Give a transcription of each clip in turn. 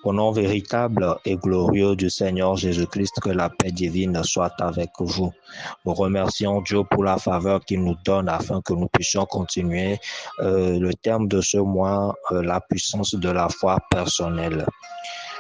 Au nom véritable et glorieux du Seigneur Jésus-Christ, que la paix divine soit avec vous. Nous remercions Dieu pour la faveur qu'il nous donne afin que nous puissions continuer le terme de ce mois, la puissance de la foi personnelle.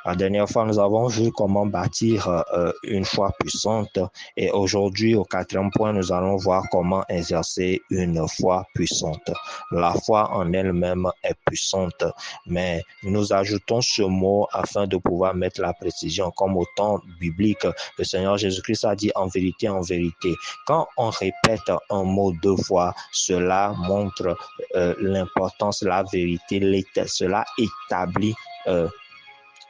La dernière fois, nous avons vu comment bâtir une foi puissante et aujourd'hui, au 4e point, nous allons voir comment exercer une foi puissante. La foi en elle-même est puissante, mais nous ajoutons ce mot afin de pouvoir mettre la précision. Comme au temps biblique, le Seigneur Jésus-Christ a dit en vérité, en vérité. Quand on répète un mot 2 fois, cela montre l'importance, la vérité, cela établit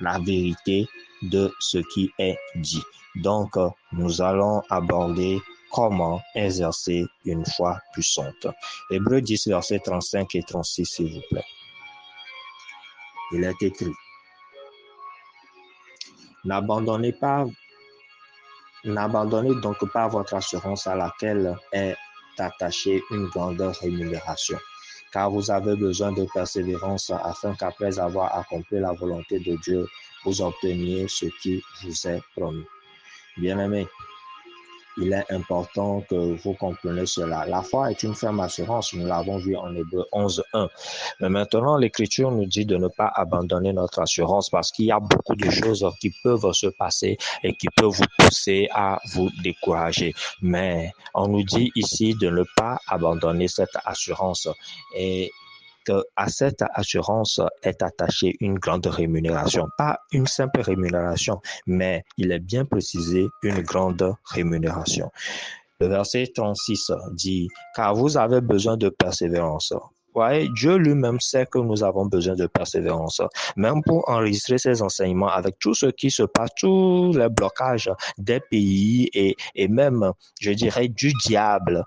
la vérité de ce qui est dit. Donc, nous allons aborder comment exercer une foi puissante. Hébreux 10, versets 35 et 36, s'il vous plaît. Il est écrit: N'abandonnez donc pas votre assurance à laquelle est attachée une grande rémunération, car vous avez besoin de persévérance afin qu'après avoir accompli la volonté de Dieu, vous obteniez ce qui vous est promis. Bien-aimés, il est important que vous compreniez cela. La foi est une ferme assurance, nous l'avons vu en Hébreux 11.1. Mais maintenant, l'Écriture nous dit de ne pas abandonner notre assurance parce qu'il y a beaucoup de choses qui peuvent se passer et qui peuvent vous pousser à vous décourager. Mais on nous dit ici de ne pas abandonner cette assurance et à cette assurance est attachée une grande rémunération. Pas une simple rémunération, mais il est bien précisé une grande rémunération. Le verset 36 dit « Car vous avez besoin de persévérance ». Ouais, Dieu lui-même sait que nous avons besoin de persévérance. Même pour enregistrer ces enseignements avec tout ce qui se passe, tous les blocages des pays et même, je dirais, du diable,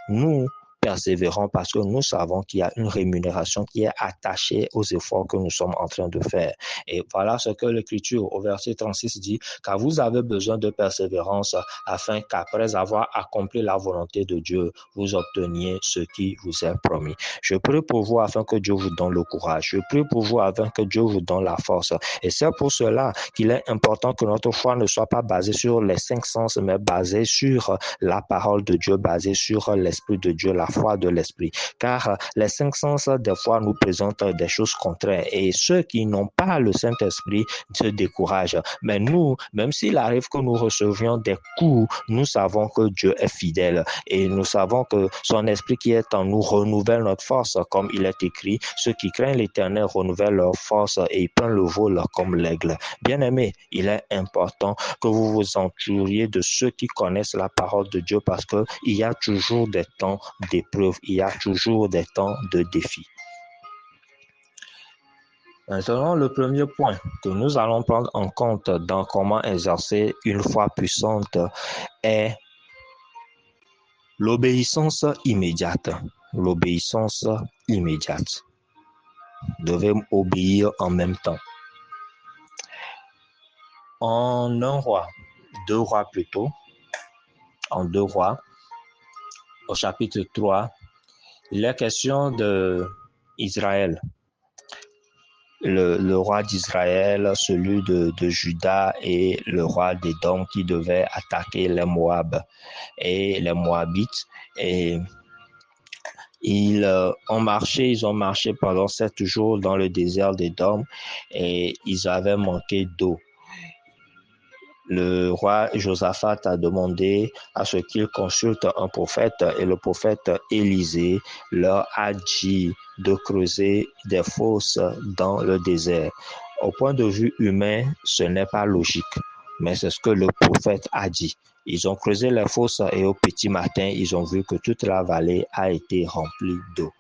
nous persévérons parce que nous savons qu'il y a une rémunération qui est attachée aux efforts que nous sommes en train de faire. Et voilà ce que l'Écriture au verset 36 dit, car vous avez besoin de persévérance afin qu'après avoir accompli la volonté de Dieu, vous obteniez ce qui vous est promis. Je prie pour vous afin que Dieu vous donne le courage. Je prie pour vous afin que Dieu vous donne la force. Et c'est pour cela qu'il est important que notre foi ne soit pas basée sur les 5 sens, mais basée sur la parole de Dieu, basée sur l'Esprit de Dieu, la foi de l'Esprit. Car les 5 sens, des fois, nous présentent des choses contraires. Et ceux qui n'ont pas le Saint-Esprit se découragent. Mais nous, même s'il arrive que nous recevions des coups, nous savons que Dieu est fidèle. Et nous savons que son Esprit qui est en nous renouvelle notre force, comme il est écrit. Ceux qui craignent l'Éternel renouvellent leur force et ils prennent le vol comme l'aigle. Bien-aimés, il est important que vous vous entouriez de ceux qui connaissent la parole de Dieu parce qu'il y a toujours des temps d'épreuve, il y a toujours des temps de défi. Maintenant, le premier point que nous allons prendre en compte dans comment exercer une foi puissante est l'obéissance immédiate. L'obéissance immédiate. Vous devez obéir en même temps. En 1 roi, 2 rois plutôt, en 2 rois, au chapitre 3, il est question d'Israël. Le roi d'Israël, celui de Juda et le roi d'Édom qui devaient attaquer les Moab et les Moabites. Et ils ont marché pendant 7 jours dans le désert d'Édom et ils avaient manqué d'eau. Le roi Josaphat a demandé à ce qu'il consulte un prophète et le prophète Élisée leur a dit de creuser des fosses dans le désert. Au point de vue humain, ce n'est pas logique, mais c'est ce que le prophète a dit. Ils ont creusé les fosses et au petit matin, ils ont vu que toute la vallée a été remplie d'eau.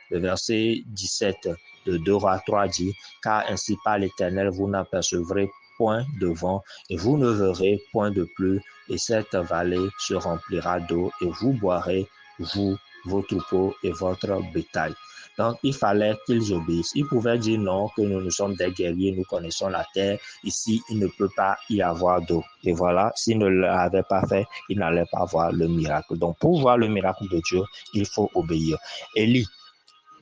Le verset 17 de 2 Rois 3 dit « Car ainsi par l'Éternel, vous n'apercevrez point de vent, et vous ne verrez point de pluie, et cette vallée se remplira d'eau, et vous boirez, vous, vos troupeaux et votre bétail. » Donc, il fallait qu'ils obéissent. Ils pouvaient dire non, que nous sommes des guerriers, nous connaissons la terre. Ici, il ne peut pas y avoir d'eau. Et voilà, s'ils ne l'avaient pas fait, ils n'allaient pas voir le miracle. Donc, pour voir le miracle de Dieu, il faut obéir. Élie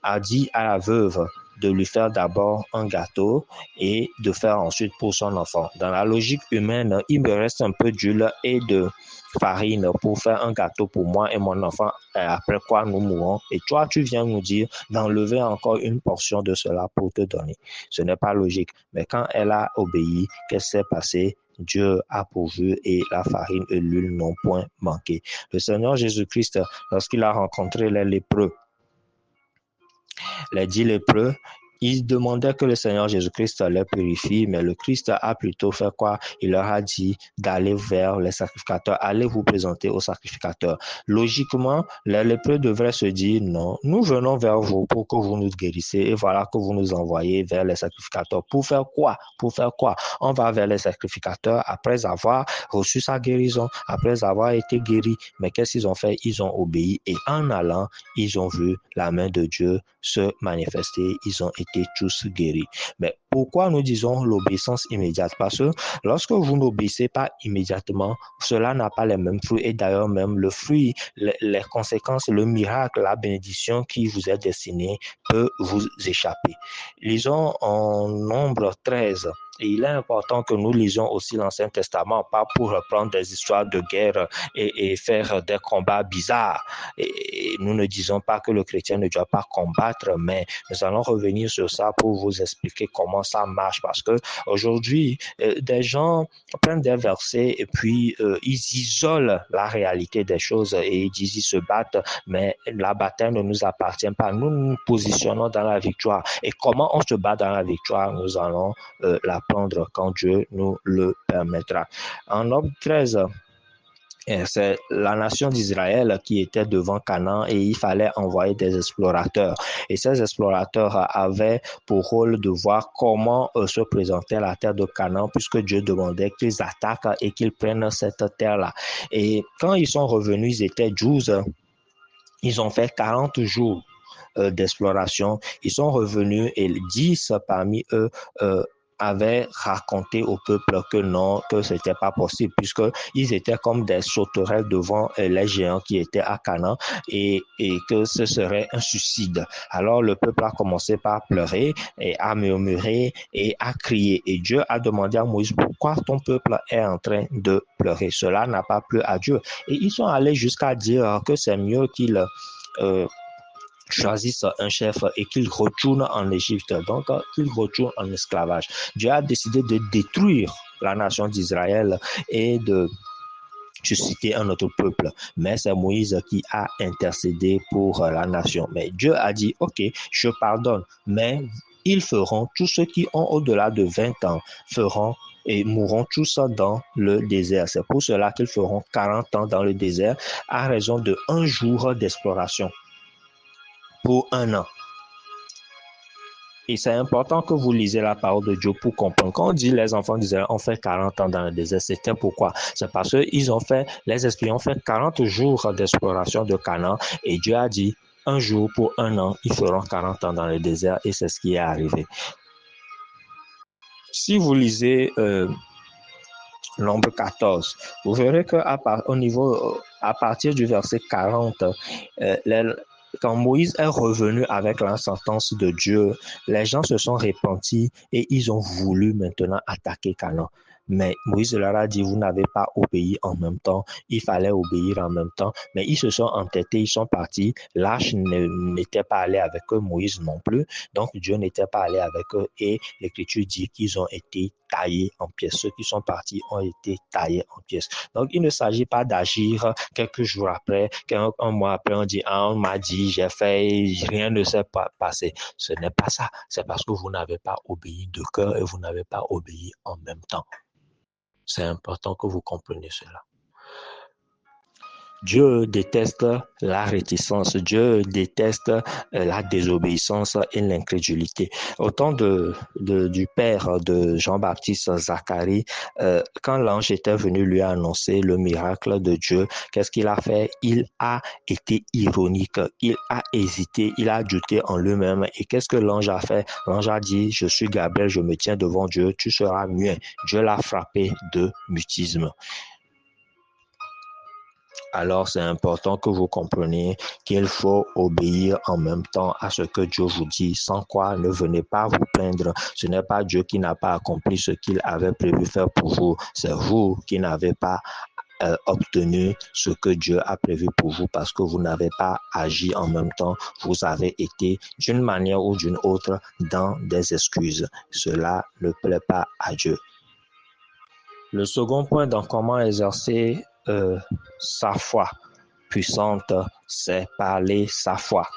a dit à la veuve de lui faire d'abord un gâteau et de faire ensuite pour son enfant. Dans la logique humaine, il me reste un peu d'huile et de farine pour faire un gâteau pour moi et mon enfant, après quoi nous mourrons. Et toi, tu viens nous dire d'enlever encore une portion de cela pour te donner. Ce n'est pas logique. Mais quand elle a obéi, qu'est-ce qui s'est passé? Dieu a pourvu et la farine et l'huile n'ont point manqué. Le Seigneur Jésus-Christ, lorsqu'il a rencontré les lépreux, les 10 lépreux, ils demandaient que le Seigneur Jésus-Christ les purifie, mais le Christ a plutôt fait quoi? Il leur a dit d'aller vers les sacrificateurs, allez vous présenter aux sacrificateurs. Logiquement, les lépreux devraient se dire non, nous venons vers vous pour que vous nous guérissez et voilà que vous nous envoyez vers les sacrificateurs. Pour faire quoi? Pour faire quoi? On va vers les sacrificateurs après avoir reçu sa guérison, après avoir été guéri. Mais qu'est-ce qu'ils ont fait? Ils ont obéi et en allant, ils ont vu la main de Dieu se manifester, ils ont été tous guéris. Mais pourquoi nous disons l'obéissance immédiate? Parce que lorsque vous n'obéissez pas immédiatement, cela n'a pas les mêmes fruits et d'ailleurs même le fruit, les conséquences, le miracle, la bénédiction qui vous est destinée peut vous échapper. Lisons en Nombre 13. Et il est important que nous lisions aussi l'Ancien Testament, pas pour reprendre des histoires de guerre et faire des combats bizarres. Et nous ne disons pas que le chrétien ne doit pas combattre, mais nous allons revenir sur ça pour vous expliquer comment ça marche. Parce que aujourd'hui, des gens prennent des versets et puis ils isolent la réalité des choses et ils disent ils se battent, mais la bataille ne nous appartient pas. Nous nous positionnons dans la victoire. Et comment on se bat dans la victoire? Nous allons l'apprendre quand Dieu nous le permettra. En Nombre 13, c'est la nation d'Israël qui était devant Canaan et il fallait envoyer des explorateurs. Et ces explorateurs avaient pour rôle de voir comment se présentait la terre de Canaan puisque Dieu demandait qu'ils attaquent et qu'ils prennent cette terre-là. Et quand ils sont revenus, ils étaient 12. Ils ont fait 40 jours d'exploration. Ils sont revenus et 10 parmi eux avaient raconté au peuple que non, que c'était pas possible puisque ils étaient comme des sauterelles devant les géants qui étaient à Canaan et que ce serait un suicide. Alors le peuple a commencé par pleurer et à murmurer et à crier. Et Dieu a demandé à Moïse pourquoi ton peuple est en train de pleurer. Cela n'a pas plu à Dieu. Et ils sont allés jusqu'à dire que c'est mieux qu'ils choisissent un chef et qu'ils retournent en Égypte, donc qu'ils retournent en esclavage. Dieu a décidé de détruire la nation d'Israël et de susciter un autre peuple. Mais c'est Moïse qui a intercédé pour la nation. Mais Dieu a dit, ok, je pardonne, mais ils feront, tous ceux qui ont au-delà de 20 ans feront et mourront tous dans le désert. C'est pour cela qu'ils feront 40 ans dans le désert à raison de 1 jour d'exploration pour 1 an. Et c'est important que vous lisez la parole de Dieu pour comprendre. Quand on dit les enfants d'Israël ont fait 40 ans dans le désert, c'était pourquoi? C'est parce qu'ils ont fait, les espions ont fait 40 jours d'exploration de Canaan et Dieu a dit, 1 jour pour 1 an, ils feront 40 ans dans le désert et c'est ce qui est arrivé. Si vous lisez Nombre 14, vous verrez qu'à partir du verset 40, quand Moïse est revenu avec la sentence de Dieu, les gens se sont repentis et ils ont voulu maintenant attaquer Canaan. Mais Moïse leur a dit, vous n'avez pas obéi en même temps, il fallait obéir en même temps. Mais ils se sont entêtés, ils sont partis. L'arche n'était pas allé avec eux, Moïse non plus. Donc Dieu n'était pas allé avec eux et l'Écriture dit qu'ils ont été taillés en pièces. Ceux qui sont partis ont été taillés en pièces. Donc il ne s'agit pas d'agir quelques jours après, un mois après, on dit, ah, on m'a dit, j'ai fait, rien ne s'est pas passé. Ce n'est pas ça. C'est parce que vous n'avez pas obéi de cœur et vous n'avez pas obéi en même temps. C'est important que vous compreniez cela. Dieu déteste la réticence, Dieu déteste la désobéissance et l'incrédulité. Au temps du père de Jean-Baptiste Zacharie, quand l'ange était venu lui annoncer le miracle de Dieu, qu'est-ce qu'il a fait? Il a été ironique, il a hésité, il a douté en lui-même. Et qu'est-ce que l'ange a fait? L'ange a dit, je suis Gabriel, je me tiens devant Dieu, tu seras muet. Dieu l'a frappé de mutisme. Alors, c'est important que vous compreniez qu'il faut obéir en même temps à ce que Dieu vous dit, sans quoi ne venez pas vous plaindre. Ce n'est pas Dieu qui n'a pas accompli ce qu'il avait prévu faire pour vous, c'est vous qui n'avez pas obtenu ce que Dieu a prévu pour vous parce que vous n'avez pas agi en même temps. Vous avez été d'une manière ou d'une autre dans des excuses. Cela ne plaît pas à Dieu. Le second point dans comment exercer sa foi puissante, c'est parler sa foi.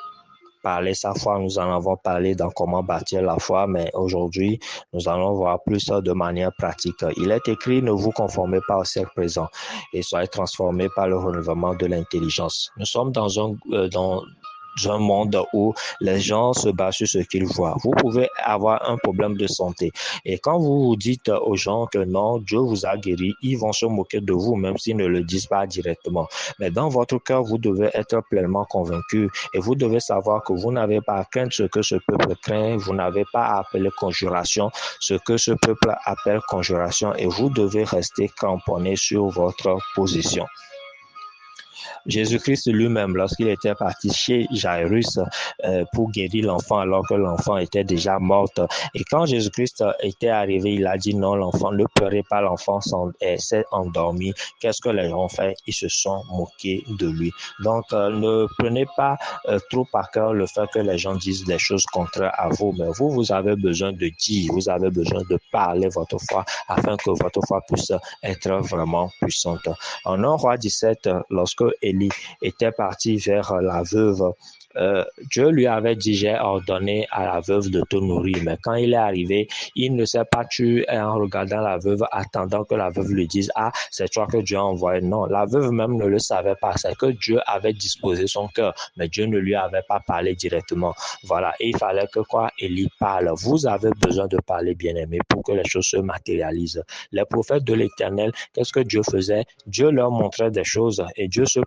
Parler sa foi, nous en avons parlé dans comment bâtir la foi, mais aujourd'hui, nous allons voir plus de manière pratique. Il est écrit, ne vous conformez pas au siècle présent et soyez transformés par le renouvellement de l'intelligence. Nous sommes dans un monde où les gens se basent sur ce qu'ils voient. Vous pouvez avoir un problème de santé. Et quand vous dites aux gens que non, Dieu vous a guéri, ils vont se moquer de vous, même s'ils ne le disent pas directement. Mais dans votre cœur, vous devez être pleinement convaincu et vous devez savoir que vous n'avez pas à craindre ce que ce peuple craint, vous n'avez pas à appeler conjuration, ce que ce peuple appelle conjuration, et vous devez rester cramponné sur votre position. Jésus-Christ lui-même, lorsqu'il était parti chez Jairus pour guérir l'enfant alors que l'enfant était déjà mort, et quand Jésus-Christ était arrivé, il a dit non, l'enfant, ne pleurez pas, l'enfant s'est endormi. Qu'est-ce que les gens ont fait? Ils se sont moqués de lui. Donc, ne prenez pas trop à cœur le fait que les gens disent des choses contraires à vous, mais vous avez besoin de dire, vous avez besoin de parler votre foi afin que votre foi puisse être vraiment puissante. En 1 Roi 17, lorsque Élie était parti vers la veuve, Dieu lui avait dit, j'ai ordonné à la veuve de te nourrir. Mais quand il est arrivé, il ne s'est pas tué en regardant la veuve, attendant que la veuve lui dise, ah, c'est toi que Dieu a envoyé. Non, la veuve même ne le savait pas. C'est que Dieu avait disposé son cœur, mais Dieu ne lui avait pas parlé directement. Voilà, et il fallait que quoi? Élie parle. Vous avez besoin de parler, bien-aimé, pour que les choses se matérialisent. Les prophètes de l'Éternel, qu'est-ce que Dieu faisait? Dieu leur montrait des choses et Dieu se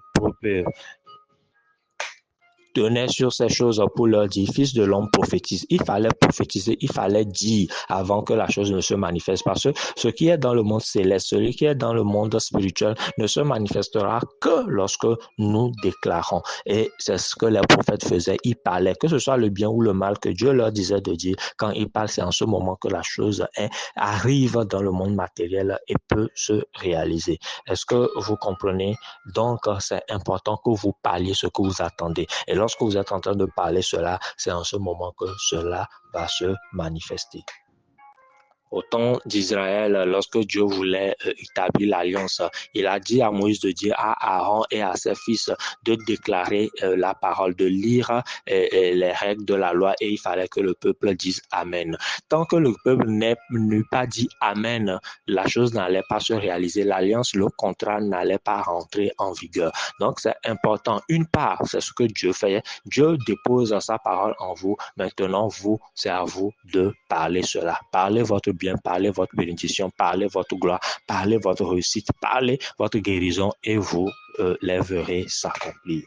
tenait sur ces choses pour leur dire, fils de l'homme, prophétise. Il fallait prophétiser, il fallait dire avant que la chose ne se manifeste. Parce que ce qui est dans le monde céleste, celui qui est dans le monde spirituel ne se manifestera que lorsque nous déclarons. Et c'est ce que les prophètes faisaient. Ils parlaient, que ce soit le bien ou le mal que Dieu leur disait de dire. Quand ils parlent, c'est en ce moment que la chose arrive dans le monde matériel et peut se réaliser. Est-ce que vous comprenez? Donc, c'est important que vous parliez ce que vous attendez. Et lorsque vous êtes en train de parler cela, c'est en ce moment que cela va se manifester. Au temps d'Israël, lorsque Dieu voulait établir l'alliance, il a dit à Moïse de dire à Aaron et à ses fils de déclarer la parole, de lire les règles de la loi, et il fallait que le peuple dise Amen. Tant que le peuple n'eut pas dit Amen, la chose n'allait pas se réaliser, l'alliance, le contrat n'allait pas rentrer en vigueur. Donc c'est important. Une part, c'est ce que Dieu fait. Dieu dépose sa parole en vous. Maintenant, c'est à vous de parler cela. Parlez votre bien, parlez votre bénédiction, parlez votre gloire, parlez votre réussite, parlez votre guérison et vous les verrez s'accomplir.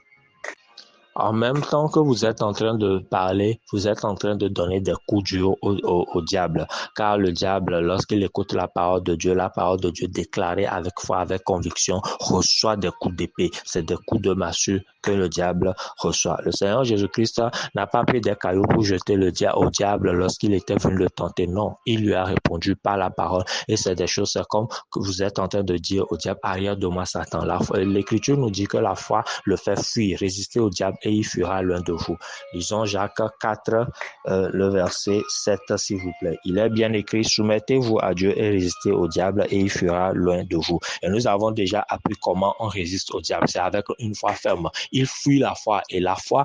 En même temps que vous êtes en train de parler, vous êtes en train de donner des coups durs au diable. Car le diable, lorsqu'il écoute la parole de Dieu déclarée avec foi, avec conviction, reçoit des coups d'épée. C'est des coups de massue que le diable reçoit. Le Seigneur Jésus-Christ n'a pas pris des cailloux pour jeter au diable lorsqu'il était venu le tenter. Non, il lui a répondu par la parole. Et c'est des choses comme que vous êtes en train de dire au diable, arrière de moi Satan. L'Écriture nous dit que la foi le fait fuir, résister au diable et il fuira loin de vous. Lisons Jacques 4, le verset 7, s'il vous plaît. Il est bien écrit, soumettez-vous à Dieu et résistez au diable et il fuira loin de vous. Et nous avons déjà appris comment on résiste au diable. C'est avec une foi ferme. Il fuit la foi. Et la foi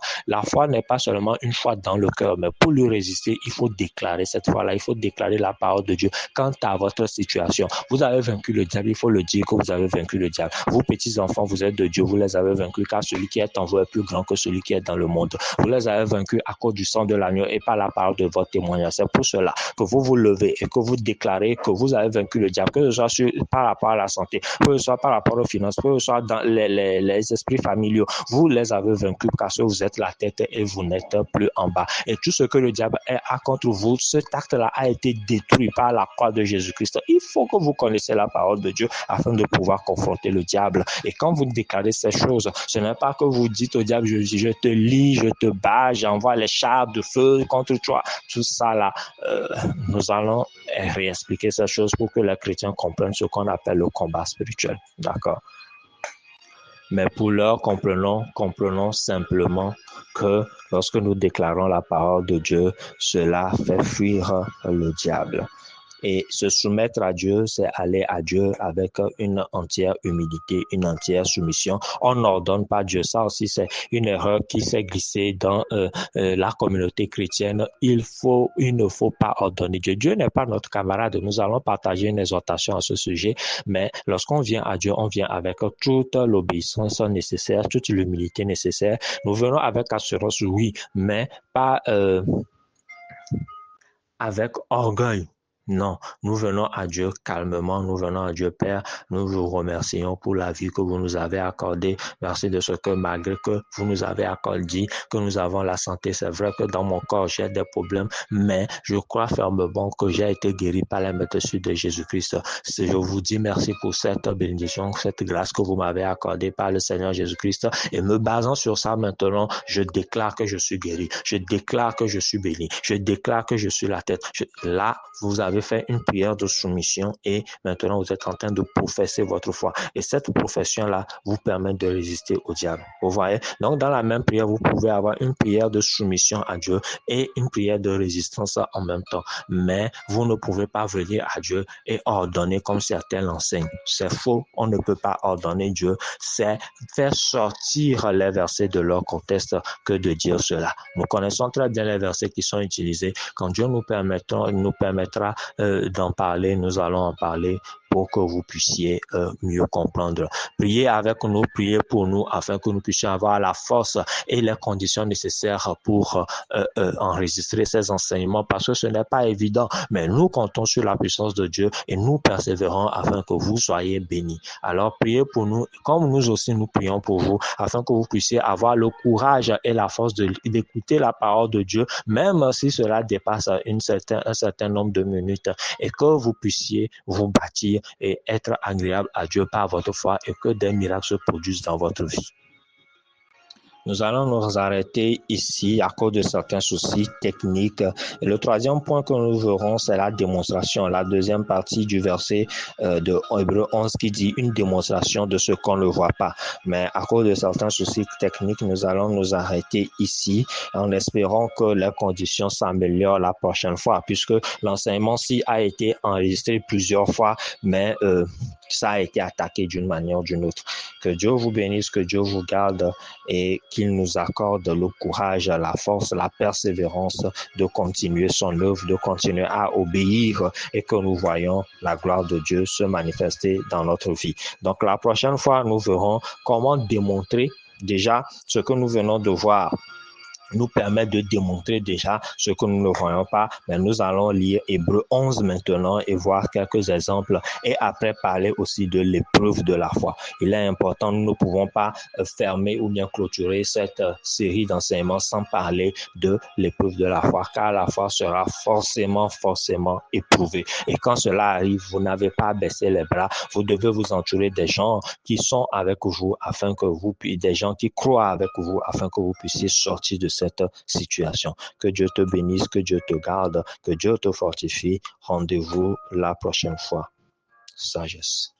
n'est pas seulement une foi dans le cœur, mais pour lui résister, il faut déclarer cette foi-là. Il faut déclarer la parole de Dieu. Quant à votre situation, vous avez vaincu le diable, il faut le dire que vous avez vaincu le diable. Vous, petits enfants, vous êtes de Dieu, vous les avez vaincus, car celui qui est en vous est plus grand que celui qui est dans le monde. Vous les avez vaincus à cause du sang de l'agneau et par la parole de votre témoignage. C'est pour cela que vous vous levez et que vous déclarez que vous avez vaincu le diable, que ce soit par rapport à la santé, que ce soit par rapport aux finances, que ce soit dans les esprits familiaux. Vous les avez vaincus parce que vous êtes la tête et vous n'êtes plus en bas. Et tout ce que le diable a contre vous, cet acte-là a été détruit par la croix de Jésus-Christ. Il faut que vous connaissiez la parole de Dieu afin de pouvoir confronter le diable. Et quand vous déclarez ces choses, ce n'est pas que vous dites au diable, je te lie, je te bats, j'envoie les chars de feu contre toi. Tout ça là, nous allons réexpliquer ces choses pour que les chrétiens comprennent ce qu'on appelle le combat spirituel. D'accord? Mais pour l'heure, comprenons simplement que lorsque nous déclarons la parole de Dieu, cela fait fuir le diable. Et se soumettre à Dieu, c'est aller à Dieu avec une entière humilité, une entière soumission. On n'ordonne pas Dieu. Ça aussi, c'est une erreur qui s'est glissée dans la communauté chrétienne. Il ne faut pas ordonner Dieu. Dieu n'est pas notre camarade. Nous allons partager une exhortation à ce sujet. Mais lorsqu'on vient à Dieu, on vient avec toute l'obéissance nécessaire, toute l'humilité nécessaire. Nous venons avec assurance, oui, mais pas avec orgueil. Non, nous venons à Dieu calmement, nous venons à Dieu Père, nous vous remercions pour la vie que vous nous avez accordée. Merci de ce que malgré que vous nous avez accordé, que nous avons la santé, c'est vrai que dans mon corps j'ai des problèmes, mais je crois fermement que j'ai été guéri par la maîtrise de Jésus-Christ. Je vous dis merci pour cette bénédiction, cette grâce que vous m'avez accordée par le Seigneur Jésus-Christ. Et me basant sur ça maintenant, je déclare que je suis guéri, je déclare que je suis béni, je déclare que je suis la tête. Là, vous avez fait une prière de soumission et maintenant vous êtes en train de professer votre foi. Et cette profession-là vous permet de résister au diable. Vous voyez? Donc, dans la même prière, vous pouvez avoir une prière de soumission à Dieu et une prière de résistance en même temps. Mais vous ne pouvez pas venir à Dieu et ordonner comme certains l'enseignent. C'est faux. On ne peut pas ordonner Dieu. C'est faire sortir les versets de leur contexte que de dire cela. Nous connaissons très bien les versets qui sont utilisés. Quand Dieu nous permettra d'en parler, nous allons en parler pour que vous puissiez mieux comprendre. Priez avec nous, priez pour nous afin que nous puissions avoir la force et les conditions nécessaires pour enregistrer ces enseignements parce que ce n'est pas évident, mais nous comptons sur la puissance de Dieu et nous persévérons afin que vous soyez bénis. Alors priez pour nous, comme nous aussi nous prions pour vous, afin que vous puissiez avoir le courage et la force d'écouter la parole de Dieu, même si cela dépasse un certain nombre de minutes, et que vous puissiez vous bâtir et être agréable à Dieu par votre foi et que des miracles se produisent dans votre vie. Nous allons nous arrêter ici à cause de certains soucis techniques. Et le troisième point que nous verrons, c'est la démonstration, la deuxième partie du verset de Hébreux 11 qui dit une démonstration de ce qu'on ne voit pas. Mais à cause de certains soucis techniques, nous allons nous arrêter ici en espérant que les conditions s'améliorent la prochaine fois, puisque l'enseignement-ci a été enregistré plusieurs fois, mais ça a été attaqué d'une manière ou d'une autre. Que Dieu vous bénisse, que Dieu vous garde et qu'il nous accorde le courage, la force, la persévérance de continuer son œuvre, de continuer à obéir et que nous voyons la gloire de Dieu se manifester dans notre vie. Donc la prochaine fois, nous verrons comment démontrer déjà ce que nous venons de voir nous permet de démontrer déjà ce que nous ne voyons pas, mais nous allons lire Hébreux 11 maintenant et voir quelques exemples et après parler aussi de l'épreuve de la foi. Il est important, nous ne pouvons pas fermer ou bien clôturer cette série d'enseignements sans parler de l'épreuve de la foi, car la foi sera forcément éprouvée. Et quand cela arrive, vous n'avez pas à baisser les bras, vous devez vous entourer des gens qui sont avec vous afin que vous, des gens qui croient avec vous afin que vous puissiez sortir de cette situation. Que Dieu te bénisse, que Dieu te garde, que Dieu te fortifie. Rendez-vous la prochaine fois. Sagesse.